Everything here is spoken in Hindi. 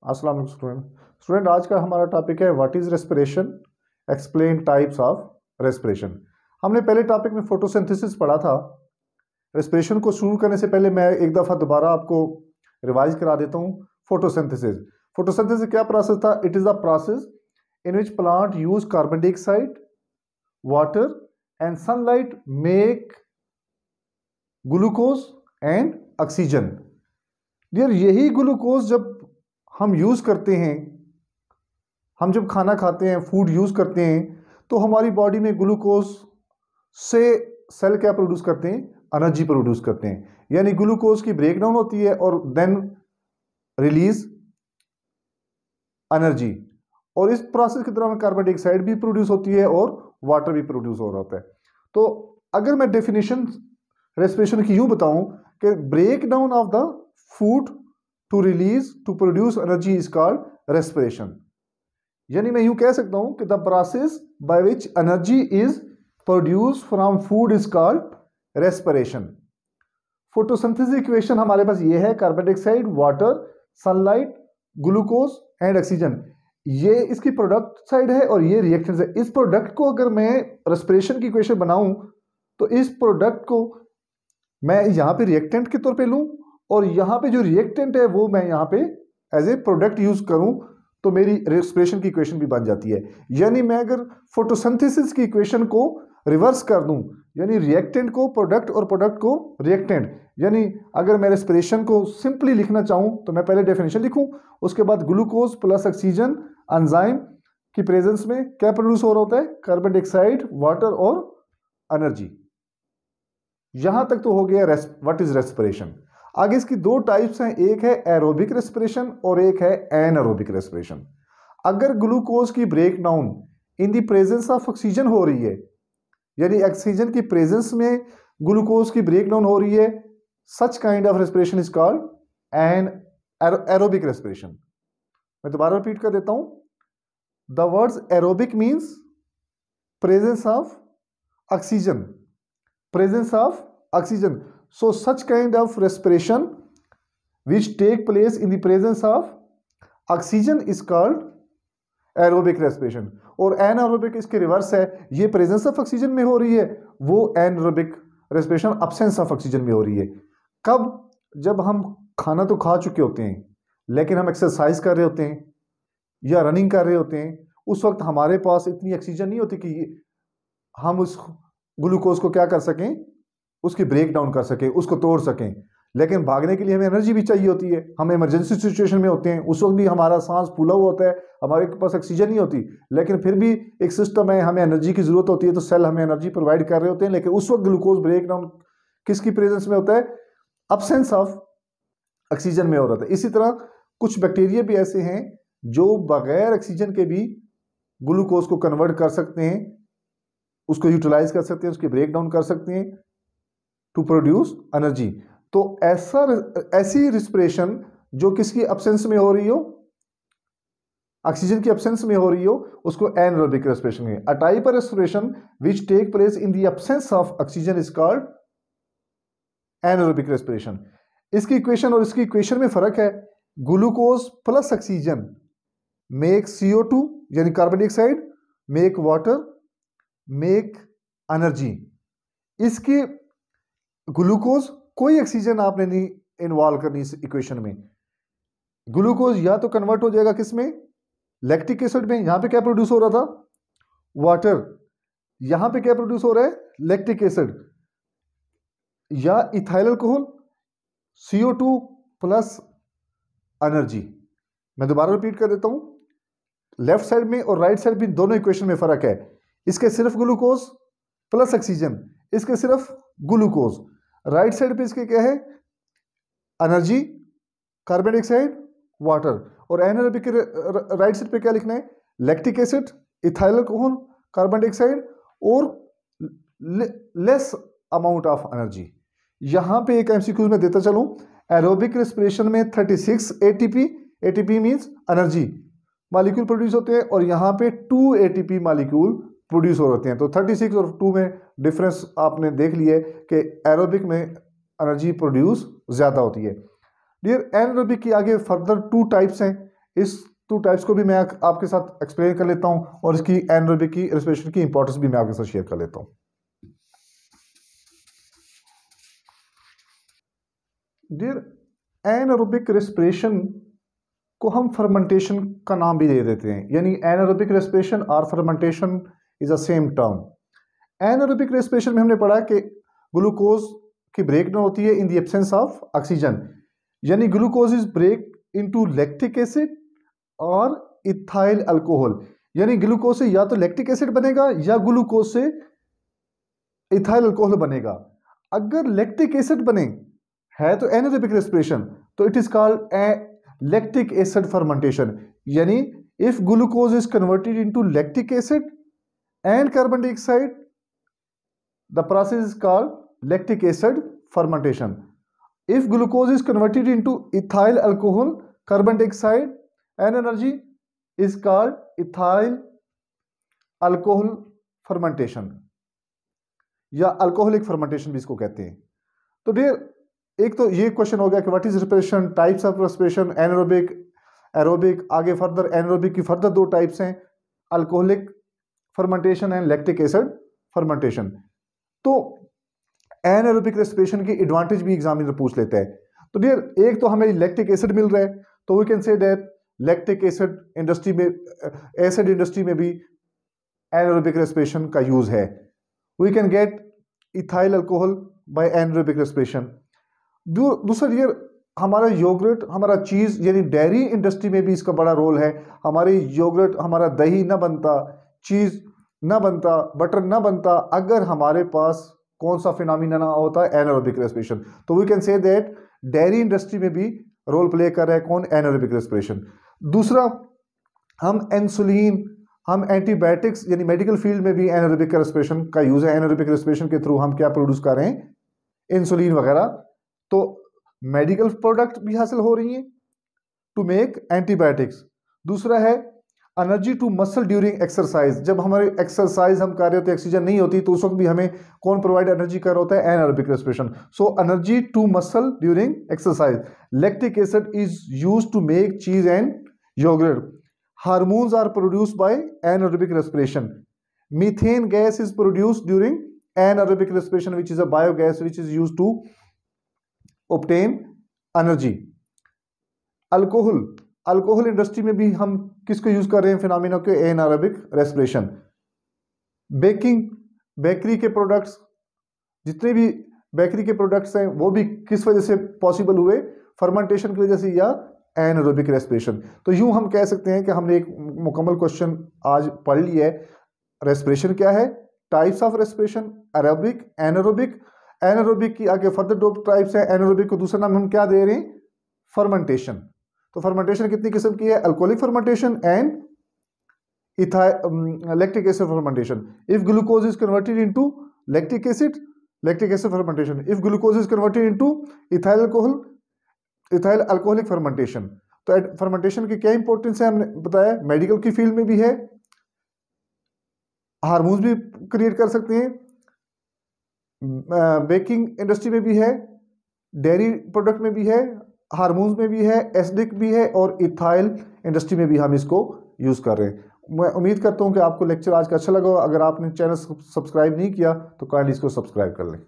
अस्सलाम वालेकुम स्टूडेंट आज का हमारा टॉपिक है what is respiration, explain types of respiration. हमने पहले टॉपिक में फोटोसिंथेसिस पढ़ा था। रेस्पिरेशन को शुरू करने से पहले मैं एक दफ़ा दोबारा आपको रिवाइज करा देता हूँ। फोटोसिंथेसिस क्या प्रोसेस था? It is a process in which plant use carbon dioxide, water and sunlight make glucose and oxygen. Dear, यही ग्लूकोज जब हम यूज़ करते हैं, हम जब खाना खाते हैं, फूड यूज़ करते हैं, तो हमारी बॉडी में ग्लूकोज से सेल क्या प्रोड्यूस करते हैं? एनर्जी प्रोड्यूस करते हैं। यानी ग्लूकोज की ब्रेकडाउन होती है और देन रिलीज एनर्जी। और इस प्रोसेस के दौरान कार्बन डाइऑक्साइड भी प्रोड्यूस होती है और वाटर भी प्रोड्यूस हो रहा होता है। तो अगर मैं डेफिनेशन रेस्पिरेशन की यूं बताऊं कि break down of the food to release to produce energy is called respiration. यानी मैं यूं कह सकता हूं कि the process by which energy is produce from food is called respiration. Photosynthesis equation हमारे पास ये है, carbon dioxide, water, sunlight, glucose and oxygen. ये इसकी प्रोडक्ट साइड है और ये रिएक्टेंट है। इस प्रोडक्ट को अगर मैं रेस्पिरेशन की इक्वेशन बनाऊं तो इस प्रोडक्ट को मैं यहां पे रिएक्टेंट के तौर पे लूं और यहां पे जो रिएक्टेंट है वो मैं यहां पे एज ए प्रोडक्ट यूज करूं तो मेरी रेस्पिरेशन की इक्वेशन भी बन जाती है। यानी मैं अगर फोटोसिंथेसिस की इक्वेशन को रिवर्स कर दूं, यानी रिएक्टेंट को प्रोडक्ट और प्रोडक्ट को रिएक्टेंट, यानी अगर मैं रेस्पिरेशन को सिंपली लिखना चाहूं तो मैं पहले डेफिनेशन लिखूं, उसके बाद ग्लूकोज प्लस ऑक्सीजन एंजाइम की प्रेजेंस में क्या प्रोड्यूस हो रहा होता है? कार्बन डाइऑक्साइड, वाटर और एनर्जी। यहां तक तो हो गया व्हाट इज रेस्पिरेशन। आगे इसकी दो टाइप्स हैं, एक है एरोबिक रेस्पिरेशन और एक है एनएरोबिक रेस्पिरेशन। अगर ग्लूकोज की break down in the presence of oxygen हो रही है, यानी ऑक्सीजन की प्रेजेंस में ग्लूकोज की ब्रेक डाउन हो रही है, such kind of respiration is called an aerobic respiration. मैं दोबारा रिपीट कर देता हूं। The words aerobic means presence of oxygen, presence of oxygen. So such kind of respiration which take place in the presence of oxygen is called aerobic respiration। और anaerobic इसके रिवर्स है, ये प्रेजेंस ऑफ ऑक्सीजन में हो रही है, वो anaerobic respiration absence of oxygen में हो रही है। कब? जब हम खाना तो खा चुके होते हैं लेकिन हम एक्सरसाइज कर रहे होते हैं या रनिंग कर रहे होते हैं, उस वक्त हमारे पास इतनी ऑक्सीजन नहीं होती कि हम उस ग्लूकोज को क्या कर सकें, उसकी ब्रेक डाउन कर सकें, उसको तोड़ सकें। लेकिन भागने के लिए हमें एनर्जी भी चाहिए होती है। हम इमरजेंसी सिचुएशन में होते हैं, उस वक्त भी हमारा सांस फूला हुआ होता है, हमारे पास ऑक्सीजन नहीं होती, लेकिन फिर भी एक सिस्टम है, हमें एनर्जी की जरूरत होती है, तो सेल हमें एनर्जी प्रोवाइड कर रहे होते हैं। लेकिन उस वक्त ग्लूकोज ब्रेक डाउन किसकी प्रेजेंस में होता है? अब्सेंस ऑफ ऑक्सीजन में हो रहा था। इसी तरह कुछ बैक्टीरिया भी ऐसे हैं जो बगैर ऑक्सीजन के भी ग्लूकोज को कन्वर्ट कर सकते हैं, उसको यूटिलाइज कर सकते हैं, उसकी ब्रेक डाउन कर सकते हैं टू प्रोड्यूस एनर्जी। तो ऐसी रिस्पिरेशन जो किसकी एब्सेंस में हो रही हो, ऑक्सीजन की एब्सेंस में हो रही हो, उसको एनारोबिक रेस्पिरेशन है। A type of respiration which take place in the absence of oxygen is called anaerobic respiration. इसकी इक्वेशन और इसकी इक्वेशन में फर्क है। Glucose plus oxygen make CO2 यानी carbon dioxide, make water, make energy. इसकी ग्लूकोज कोई ऑक्सीजन आपने नहीं इन्वॉल्व करनी इस इक्वेशन में। ग्लूकोज या तो कन्वर्ट हो जाएगा किस में? लैक्टिक एसिड में। यहां पे क्या प्रोड्यूस हो रहा था? वाटर। यहां पे क्या प्रोड्यूस हो रहा है? लैक्टिक एसिड या ethyl alcohol, CO2 plus energy. मैं दोबारा रिपीट कर देता हूं, लेफ्ट साइड में और राइट साइड में दोनों इक्वेशन में फर्क है। इसके सिर्फ ग्लूकोज प्लस ऑक्सीजन, इसके सिर्फ ग्लूकोज। राइट साइड पे इसके क्या है? Energy, carbon dioxide, water. और एनारोबिक के राइट साइड पे क्या लिखना है? Lactic acid, ethyl alcohol, carbon dioxide और लेस अमाउंट ऑफ एनर्जी। यहां पे एक एमसीक्यू में देता चलूं, एरोबिक रेस्पिरेशन में 36 ATP means energy molecule produce होते हैं और यहां पे 2 ATP मॉलिक्यूल प्रोड्यूस हो होते हैं। तो 36 और 2 में डिफरेंस आपने देख लिया है कि एरोबिक में एनर्जी प्रोड्यूस ज़्यादा होती है। डियर, एनारोबिक की आगे फर्दर 2 टाइप्स हैं। इस 2 टाइप्स को भी मैं आपके साथ एक्सप्लेन कर लेता हूँ और इसकी एनारोबिक की रेस्पिरेशन की इंपॉर्टेंस भी मैं आपके साथ शेयर कर लेता हूँ। डियर, एनारोबिक रेस्पिरेशन को हम फर्मेंटेशन का नाम भी दे देते हैं, यानी एनारोबिक रेस्पिरेशन और fermentation is a same term. Anaerobic respiration में हमने पढ़ा कि ग्लूकोज की ब्रेकडाउन होती है in the absence of oxygen, यानी glucose is break into lactic acid और इथाइल अल्कोहल, यानी ग्लूकोज से या तो लैक्टिक एसिड बनेगा या ग्लूकोज से इथाइल अल्कोहल बनेगा। अगर लैक्टिक एसिड बने है तो एनारोबिक रेस्पिरेशन, तो it is called lactic acid fermentation, यानी if glucose is converted into lactic acid and carbon dioxide, the process is called lactic acid fermentation. If glucose is converted into ethyl alcohol, carbon dioxide and energy is called ethyl alcohol fermentation या अल्कोहलिक फर्मेंटेशन भी इसको कहते हैं। तो डियर, एक तो ये क्वेश्चन हो गया कि what is respiration, types of respiration, anaerobic, aerobic. आगे फर्दर एनारोबिक की फर्दर 2 टाइप्स हैं, alcoholic fermentation and lactic acid fermentation. तो एनारोबिक रेस्पिरेशन की एडवांटेज भी एग्जामिनर पूछ लेता है। तो डियर, एक तो हमें लैक्टिक एसिड मिल रहा है, तो we can say that lactic acid industry में, एसिड इंडस्ट्री में भी एनारोबिक रेस्पिरेशन का यूज है। We can get ethyl alcohol by anaerobic respiration. दूसरा डियर, हमारा योगर्ट, हमारा चीज़ यानी डेयरी इंडस्ट्री में भी इसका बड़ा रोल है। हमारी योगर्ट, हमारा दही ना बनता, चीज़ ना बनता, बटर ना बनता अगर हमारे पास कौन सा फिनोमिना ना होता है, एनारोबिक रेस्पिरेशन। तो we can say that dairy industry में भी रोल प्ले कर रहा है कौन, एनारोबिक रेस्पिरेशन। दूसरा, हम इंसुलिन, हम एंटीबायोटिक्स यानी मेडिकल फील्ड में भी एनारोबिक रेस्पिरेशन का यूज है। एनारोबिक रेस्पिरेशन के थ्रू हम क्या प्रोड्यूस कर रहे हैं, इंसुलिन वगैरह। तो मेडिकल प्रोडक्ट भी हासिल हो रही हैं टू मेक एंटीबायोटिक्स। दूसरा है energy to muscle during exercise, जब हमारे एक्सरसाइज हम कर रहे होते हैं, ऑक्सीजन नहीं होती, तो उस वक्त भी हमें कौन प्रोवाइड एनर्जी कर रहा होता है, anaerobic respiration. So energy to muscle during exercise. Lactic acid is used to make cheese and yogurt. Hormones are produced by anaerobic respiration. Methane gas is produced during anaerobic respiration which is a biogas which is used to obtain energy. Alcohol, alcohol industry में भी हम किसको यूज कर रहे हैं, फिनोमिना के, एनारोबिक रेस्पिरेशन। बेकिंग, बेकरी के प्रोडक्ट्स, जितने भी बेकरी के प्रोडक्ट्स हैं वो भी किस वजह से पॉसिबल हुए, फर्मेंटेशन की वजह से या एनारोबिक रेस्पिरेशन। तो यूं हम कह सकते हैं कि हमने एक मुकम्मल क्वेश्चन आज पढ़ लिया है। रेस्पिरेशन क्या है, types of respiration, aerobic, anaerobic. Anaerobic की आगे फर्दर 2 टाइप्स है। एनारोबिक को दूसरा नाम हम क्या दे रहे हैं, फर्मेंटेशन। तो फर्मेंटेशन कितनी किस्म की है, alcoholic fermentation and lactic acid fermentation. If glucose is converted into lactic acid, lactic acid fermentation. If glucose is converted into ethyl alcohol, ethyl alcoholic fermentation. तो फर्मेंटेशन की क्या इंपॉर्टेंस है हमने बताया, मेडिकल की फील्ड में भी है, हार्मोन्स भी क्रिएट कर सकते हैं, बेकिंग इंडस्ट्री में भी है, डेयरी प्रोडक्ट में भी है, हार्मोन्स में भी है, एसिडिक भी है और इथाइल इंडस्ट्री में भी हम इसको यूज़ कर रहे हैं। मैं उम्मीद करता हूं कि आपको लेक्चर आज का अच्छा लगा। अगर आपने चैनल सब्सक्राइब नहीं किया तो काइंडली इसको सब्सक्राइब कर लें।